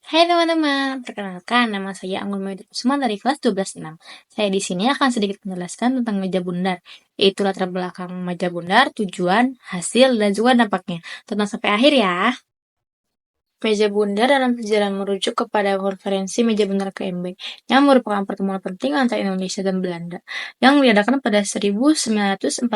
Hai teman-teman, perkenalkan nama saya Anggun Medi Kusuma dari kelas 12 6. Saya di sini akan sedikit menjelaskan tentang meja bundar, yaitu latar belakang meja bundar, tujuan, hasil, dan juga dampaknya. Tonton sampai akhir ya. Meja bundar dalam sejarah merujuk kepada konferensi meja bundar KMB yang merupakan pertemuan penting antara Indonesia dan Belanda yang diadakan pada 1949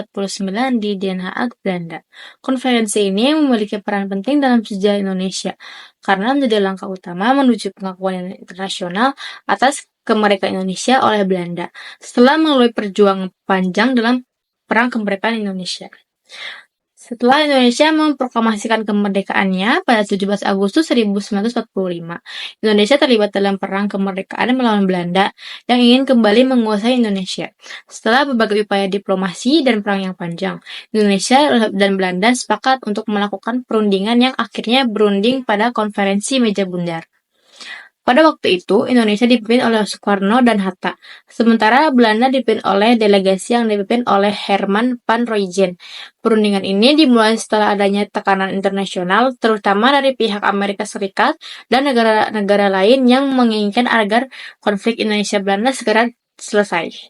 di Den Haag, Belanda. Konferensi ini memiliki peran penting dalam sejarah Indonesia karena menjadi langkah utama menuju pengakuan internasional atas kemerdekaan Indonesia oleh Belanda setelah melalui perjuangan panjang dalam Perang Kemerdekaan Indonesia. Setelah Indonesia memproklamasikan kemerdekaannya pada 17 Agustus 1945, Indonesia terlibat dalam perang kemerdekaan melawan Belanda yang ingin kembali menguasai Indonesia. Setelah berbagai upaya diplomasi dan perang yang panjang, Indonesia dan Belanda sepakat untuk melakukan perundingan yang akhirnya berunding pada konferensi meja bundar. Pada waktu itu, Indonesia dipimpin oleh Soekarno dan Hatta, sementara Belanda dipimpin oleh delegasi yang dipimpin oleh Herman van Rompuy. Perundingan ini dimulai setelah adanya tekanan internasional, terutama dari pihak Amerika Serikat dan negara-negara lain yang menginginkan agar konflik Indonesia-Belanda segera selesai.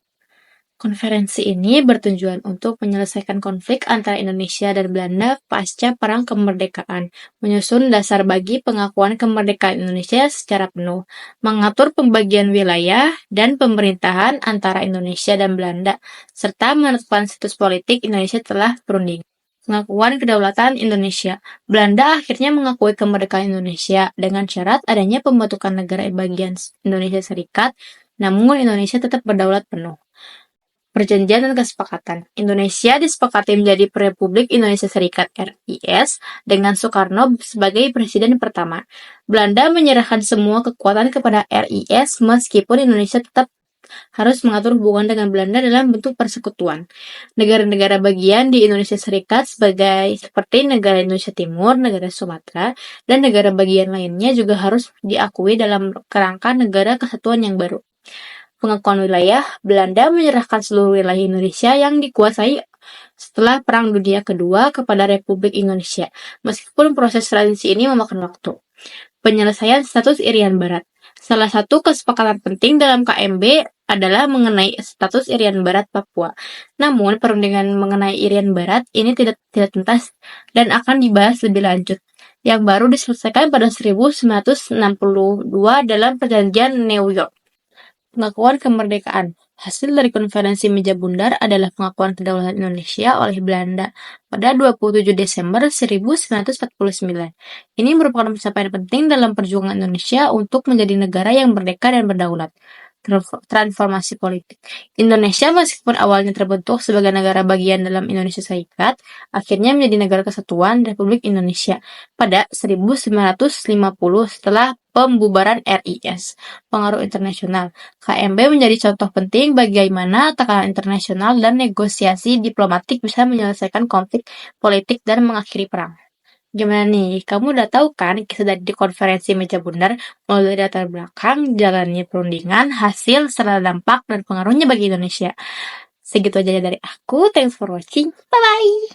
Konferensi ini bertujuan untuk menyelesaikan konflik antara Indonesia dan Belanda pasca Perang Kemerdekaan, menyusun dasar bagi pengakuan kemerdekaan Indonesia secara penuh, mengatur pembagian wilayah dan pemerintahan antara Indonesia dan Belanda, serta menetapkan status politik Indonesia telah berunding. Pengakuan kedaulatan Indonesia. Belanda akhirnya mengakui kemerdekaan Indonesia dengan syarat adanya pembentukan negara bagian Indonesia Serikat, namun Indonesia tetap berdaulat penuh. Perjanjian dan kesepakatan. Indonesia disepakati menjadi Republik Indonesia Serikat (RIS) dengan Soekarno sebagai presiden pertama. Belanda menyerahkan semua kekuatan kepada RIS meskipun Indonesia tetap harus mengatur hubungan dengan Belanda dalam bentuk persekutuan. Negara-negara bagian di Indonesia Serikat seperti negara Indonesia Timur, negara Sumatera, dan negara bagian lainnya juga harus diakui dalam kerangka negara kesatuan yang baru. Pengakuan wilayah, Belanda menyerahkan seluruh wilayah Indonesia yang dikuasai setelah Perang Dunia Kedua kepada Republik Indonesia, meskipun proses transisi ini memakan waktu. Penyelesaian status Irian Barat. Salah satu kesepakatan penting dalam KMB adalah mengenai status Irian Barat Papua. Namun, perundingan mengenai Irian Barat ini tidak tuntas dan akan dibahas lebih lanjut, yang baru diselesaikan pada 1962 dalam Perjanjian New York. Pengakuan kemerdekaan. Hasil dari konferensi meja bundar adalah pengakuan kedaulatan Indonesia oleh Belanda pada 27 Desember 1949. Ini merupakan pencapaian penting dalam perjuangan Indonesia untuk menjadi negara yang merdeka dan berdaulat. Transformasi politik. Indonesia meskipun awalnya terbentuk sebagai negara bagian dalam Indonesia Serikat, akhirnya menjadi negara kesatuan Republik Indonesia pada 1950 setelah pembubaran RIS. Pengaruh internasional. KMB menjadi contoh penting bagaimana tekanan internasional dan negosiasi diplomatik bisa menyelesaikan konflik politik dan mengakhiri perang. Gimana nih, kamu udah tahu kan kisah dari konferensi meja bundar, mulai dari latar belakang, jalannya perundingan, hasil, serta dampak, dan pengaruhnya bagi Indonesia. Segitu aja dari aku, thanks for watching, bye-bye!